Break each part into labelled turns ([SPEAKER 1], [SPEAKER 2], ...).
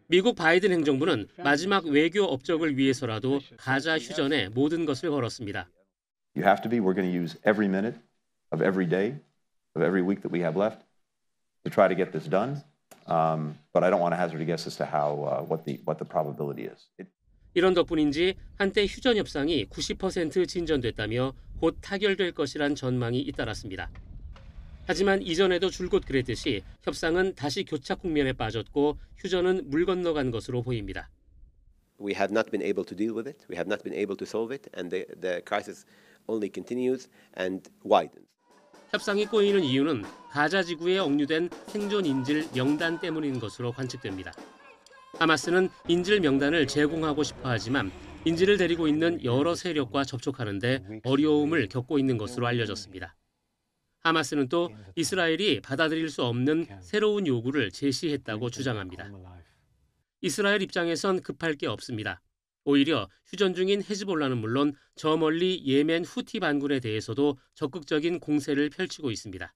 [SPEAKER 1] 미국 바이든 행정부는 마지막 외교 업적을 위해서라도 가자 휴전에 모든 것을 걸었습니다.
[SPEAKER 2] You have to be. We're going to use every minute of every day of every week that we have left to try to get this done. But I don't want to hazard a guess as to what the probability is.
[SPEAKER 1] 이런 덕분인지 한때 휴전 협상이 90% 진전됐다며 곧 타결될 것이란 전망이 잇따랐습니다. 하지만 이전에도 줄곧 그랬듯이 협상은 다시 교착 국면에 빠졌고 휴전은 물 건너간 것으로 보입니다.
[SPEAKER 3] We have not been able to deal with it. We have not been able to solve it, and the crisis only continues and widens.
[SPEAKER 1] 협상이 꼬이는 이유는 가자 지구에 억류된 생존 인질 명단 때문인 것으로 관측됩니다. 하마스는 인질 명단을 제공하고 싶어 하지만 인질을 데리고 있는 여러 세력과 접촉하는데 어려움을 겪고 있는 것으로 알려졌습니다. 하마스는 또 이스라엘이 받아들일 수 없는 새로운 요구를 제시했다고 주장합니다. 이스라엘 입장에선 급할 게 없습니다. 오히려 휴전 중인 헤즈볼라는 물론 저 멀리 예멘 후티 반군에 대해서도 적극적인 공세를 펼치고 있습니다.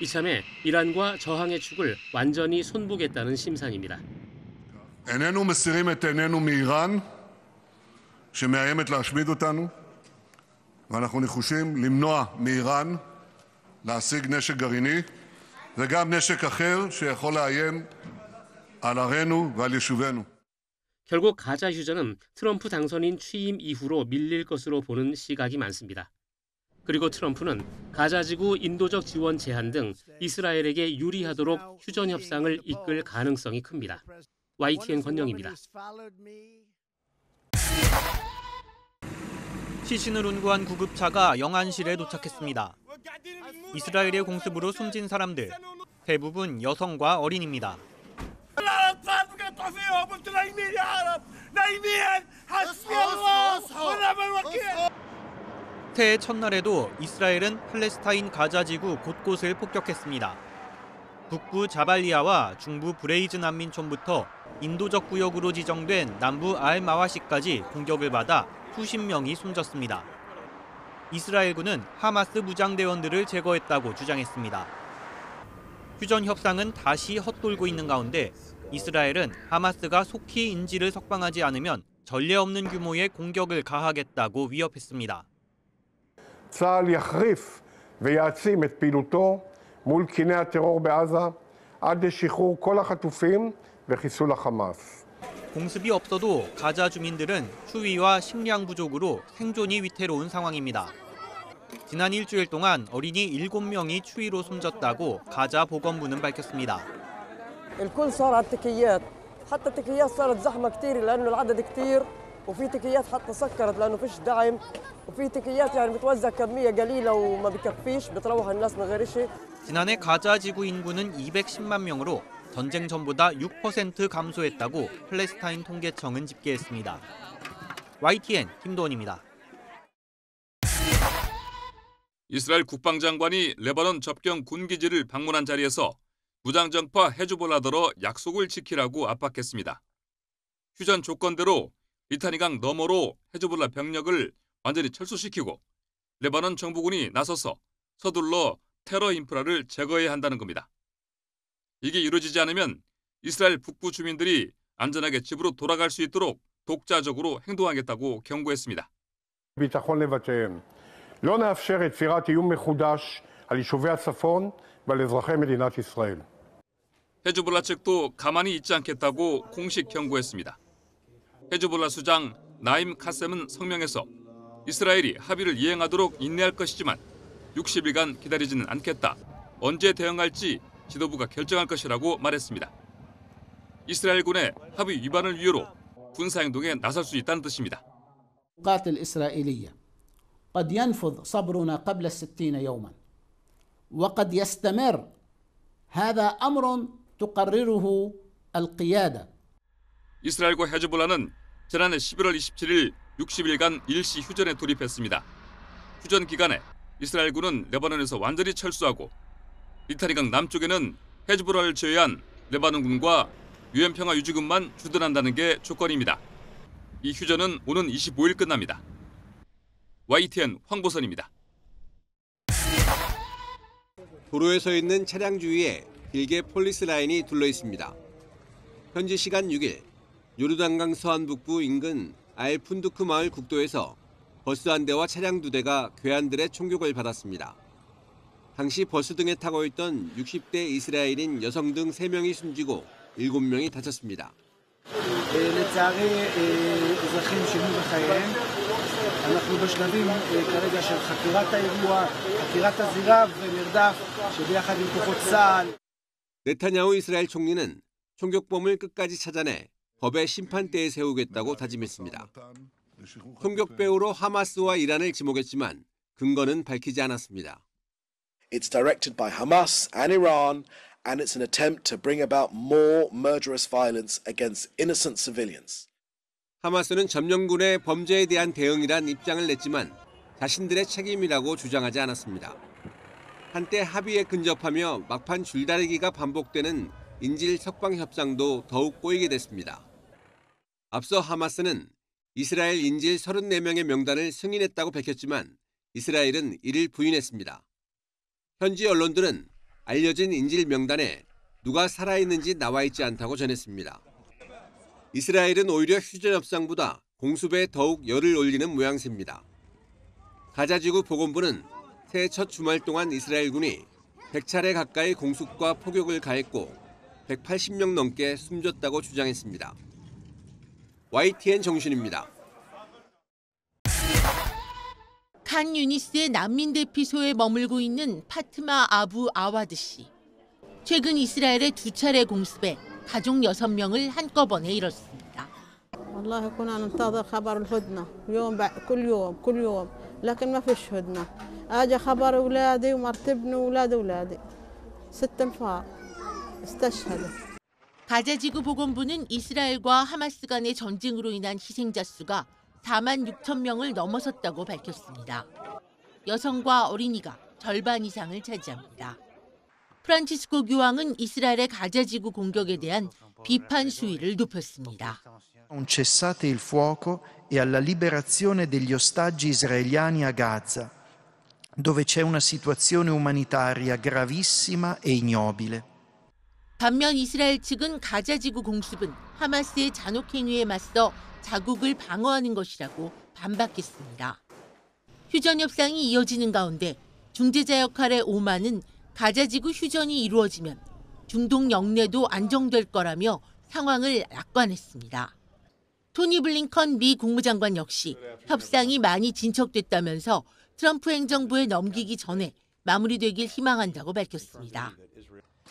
[SPEAKER 1] 이참에 이란과 저항의 축을 완전히 손보겠다는 심산입니다.
[SPEAKER 4] איננו מסירים את עינינו מאיראן שמאיימת להשמיד אותנו, ואנחנו נחושים למנוע מאיראן להשיג נשק גרעיני וגם נשק אחר שיכול לאיים על ערינו ועל יישובינו.
[SPEAKER 1] 결국 가자 휴전은 트럼프 당선인 취임 이후로 밀릴 것으로 보는 시각이 많습니다. 그리고 트럼프는 가자지구 인도적 지원 제한 등 이스라엘에게 유리하도록 휴전 협상을 이끌 가능성이 큽니다. YTN 권영입니다.
[SPEAKER 5] 시신을 운구한 구급차가 영안실에 도착했습니다. 이스라엘의 공습으로 숨진 사람들, 대부분 여성과 어린입니다. 새해 첫날에도 이스라엘은 팔레스타인 가자지구 곳곳을 폭격했습니다. 북부 자발리아와 중부 브레이즈 난민촌부터 인도적 구역으로 지정된 남부 알-마와시까지 공격을 받아 수십 명이 숨졌습니다. 이스라엘군은 하마스 무장대원들을 제거했다고 주장했습니다. 휴전 협상은 다시 헛돌고 있는 가운데 이스라엘은 하마스가 속히 인질을 석방하지 않으면 전례 없는 규모의 공격을 가하겠다고 위협했습니다.
[SPEAKER 6] צה"ל יחריף ויעצים את פעילותו מול קיני הטרור בעזה עד לשחרור כל החטופים וחיסול החמאס.
[SPEAKER 5] 공습이 없어도 가자 주민들은 추위와 식량 부족으로 생존이 위태로운 상황입니다. 지난 일주일 동안 어린이 7명이 추위로 숨졌다고 가자 보건부는 밝혔습니다.
[SPEAKER 7] الكل صار على التكيات حتى التكيات صارت زحمه كثير لانه العدد كثير وفي تكيات حتى سكرت لانه فيش دعم وفي تكيات يعني بتوزع كميه قليله وما بكفيش بتروح الناس من غير شيء.
[SPEAKER 5] 지난해 가자 지구 인구는 210만 명으로 전쟁 전보다 6% 감소했다고 팔레스타인 통계청은 집계했습니다. YTN 김도원입니다.
[SPEAKER 8] 이스라엘 국방장관이 레바논 접경 군기지를 방문한 자리에서 무장정파 헤즈볼라더러 약속을 지키라고 압박했습니다. 휴전 조건대로 리타니강 너머로 헤즈볼라 병력을 완전히 철수시키고 레바논 정부군이 나서서 서둘러 테러 인프라를 제거해야 한다는 겁니다. 이게 이루어지지 않으면 이스라엘 북부 주민들이 안전하게 집으로 돌아갈 수 있도록 독자적으로 행동하겠다고 경고했습니다.
[SPEAKER 6] ביטחון לבתיהם. לא נאפשר יצירת איום מחודש על יישובי הצפון ועל אזרחי מדינת ישראל.
[SPEAKER 8] 헤즈볼라 측도 가만히 있지 않겠다고 공식 경고했습니다. 헤즈볼라 수장 나임 카셈은 성명에서 이스라엘이 합의를 이행하도록 인내할 것이지만 60일간 기다리지는 않겠다. 언제 대응할지 지도부가 결정할 것이라고 말했습니다. 이스라엘군의 합의 위반을 이유로 군사행동에 나설 수 있다는 뜻입니다.
[SPEAKER 9] قد ينفذ صبرنا قبل 60 يوما وقد يستمر هذا أمر تقرره القيادة.
[SPEAKER 8] 이스라엘과 헤즈볼라는 지난해 11월 27일 60일간 일시 휴전에 돌입했습니다. 휴전 기간에 이스라엘군은 레바논에서 완전히 철수하고 리타니강 남쪽에는 헤즈볼라를 제외한 레바논군과 유엔평화 유지군만 주둔한다는 게 조건입니다. 이 휴전은 오는 25일 끝납니다. YTN 황보선입니다.
[SPEAKER 10] 도로에 서 있는 차량 주위에 길게 폴리스 라인이 둘러 있습니다. 현지 시간 6일 요르단강 서안북부 인근 알푼두크 마을 국도에서 버스 한 대와 차량 2대가 괴한들의 총격을 받았습니다. 당시 버스 등에 타고 있던 60대 이스라엘인 여성 등 3명이 숨지고 7명이 다쳤습니다.
[SPEAKER 11] לצערי אזרחים שילמו בחייהם. אנחנו בשלבים כרגע של חקירת האירוע, חקירת הזירה ומרדף שביחד עם כוחות צה"ל.
[SPEAKER 10] 네타냐후 이스라엘 총리는 총격범을 끝까지 찾아내 법의 심판대에 세우겠다고 다짐했습니다. 총격 배후로 하마스와 이란을 지목했지만 근거는 밝히지 않았습니다.
[SPEAKER 12] It's directed by Hamas and Iran, and it's an attempt to bring about more murderous violence against innocent civilians.
[SPEAKER 10] 하마스는 점령군의 범죄에 대한 대응이란 입장을 냈지만 자신들의 책임이라고 주장하지 않았습니다. 한때 합의에 근접하며 막판 줄다리기가 반복되는 인질 석방 협상도 더욱 꼬이게 됐습니다. 앞서 하마스는 이스라엘 인질 34명의 명단을 승인했다고 밝혔지만 이스라엘은 이를 부인했습니다. 현지 언론들은 알려진 인질 명단에 누가 살아있는지 나와 있지 않다고 전했습니다. 이스라엘은 오히려 휴전 협상보다 공습에 더욱 열을 올리는 모양새입니다. 가자지구 보건부는 새해 첫 주말 동안 이스라엘군이 100차례 가까이 공습과 포격을 가했고 180명 넘게 숨졌다고 주장했습니다. YTN 정신입니다.
[SPEAKER 13] 칸 유니스의 난민 대피소에 머물고 있는 파트마 아부 아와드 씨. 최근 이스라엘의 2차례 공습에 가족 6명을 한꺼번에 잃었습니다.
[SPEAKER 14] والله كنا ننتظر خبر الهدنة كل يوم لكن ما فيش هدنة. اجى خبر اولادي ومرت ابني واولاد اولادي 6 انفار استشهدوا.
[SPEAKER 13] 가자지구 보건부는 이스라엘과 하마스 간의 전쟁으로 인한 희생자 수가 4만 6천 명을 넘어섰다고 밝혔습니다. 여성과 어린이가 절반 이상을 차지합니다. 프란치스코 교황은 이스라엘의 가자지구 공격에 대한 비판 수위를 높였습니다.
[SPEAKER 15] Un cessate il fuoco e alla liberazione degli ostaggi israeliani a Gaza, dove c'è una situazione umanitaria gravissima e ignobile.
[SPEAKER 13] 반면 이스라엘 측은 가자지구 공습은 하마스의 잔혹 행위에 맞서 자국을 방어하는 것이라고 반박했습니다. 휴전 협상이 이어지는 가운데 중재자 역할의 오만은 가자지구 휴전이 이루어지면 중동 영내도 안정될 거라며 상황을 낙관했습니다. 토니 블링컨 미 국무장관 역시 협상이 많이 진척됐다면서 트럼프 행정부에 넘기기 전에 마무리되길 희망한다고 밝혔습니다.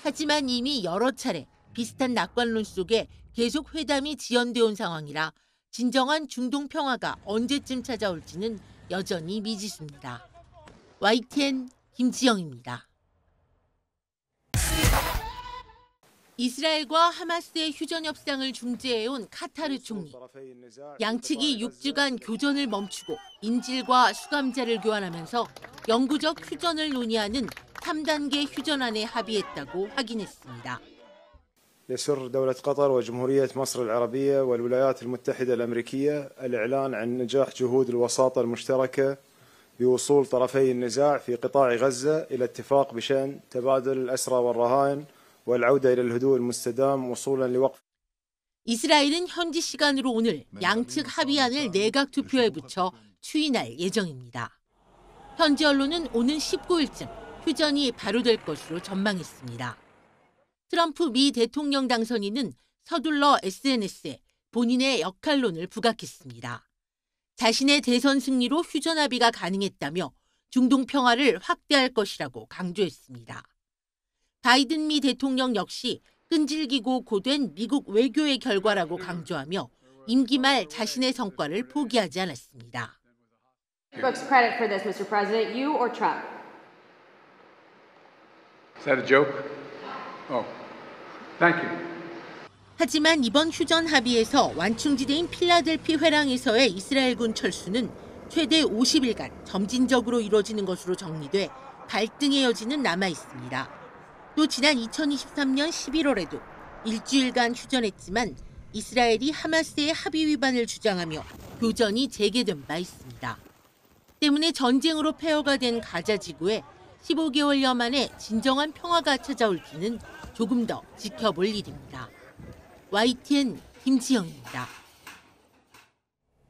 [SPEAKER 13] 하지만 이미 여러 차례 비슷한 낙관론 속에 계속 회담이 지연돼 온 상황이라 진정한 중동 평화가 언제쯤 찾아올지는 여전히 미지수입니다. YTN 김지영입니다. 이스라엘과 하마스의 휴전 협상을 중재해온 카타르 총리. 양측이 6주간 교전을 멈추고 인질과 수감자를 교환하면서 영구적 휴전을 논의하는 3단계 휴전안에 합의했다고 확인했습니다.
[SPEAKER 16] يسر دولة قطر وجمهورية مصر العربية والولايات المتحدة الأمريكية الإعلان عن نجاح جهود الوساطة المشتركة بوصول طرفي النزاع في قطاع غزة إلى اتفاق بشأن تبادل الأسرى والرهائن والعودة إلى الهدوء المستدام وصولا لوقف.
[SPEAKER 13] 이스라엘은 현지 시간으로 오늘 양측 합의안을 내각 투표에 붙여 추인할 예정입니다. 현지 언론은 오는 19일쯤 휴전이 발효될 것으로 전망했습니다. 트럼프 미 대통령 당선인은 서둘러 SNS에 본인의 역할론을 부각했습니다. 자신의 대선 승리로 휴전 합의가 가능했다며 중동 평화를 확대할 것이라고 강조했습니다. 바이든 미 대통령 역시 끈질기고 고된 미국 외교의 결과라고 강조하며 임기 말 자신의 성과를 포기하지 않았습니다.
[SPEAKER 17] Brooks credit for this, Mr. President, you or Trump?
[SPEAKER 18] Is that a joke? Oh, thank you.
[SPEAKER 13] 하지만 이번 휴전 합의에서 완충지대인 필라델피 회랑에서의 이스라엘군 철수는 최대 50일간 점진적으로 이루어지는 것으로 정리돼 갈등의 여지는 남아 있습니다. 또 지난 2023년 11월에도 일주일간 휴전했지만 이스라엘이 하마스의 합의 위반을 주장하며 교전이 재개된 바 있습니다. 때문에 전쟁으로 폐허가 된 가자 지구에 15개월여 만에 진정한 평화가 찾아올지는 조금 더 지켜볼 일입니다. YTN 김지영입니다.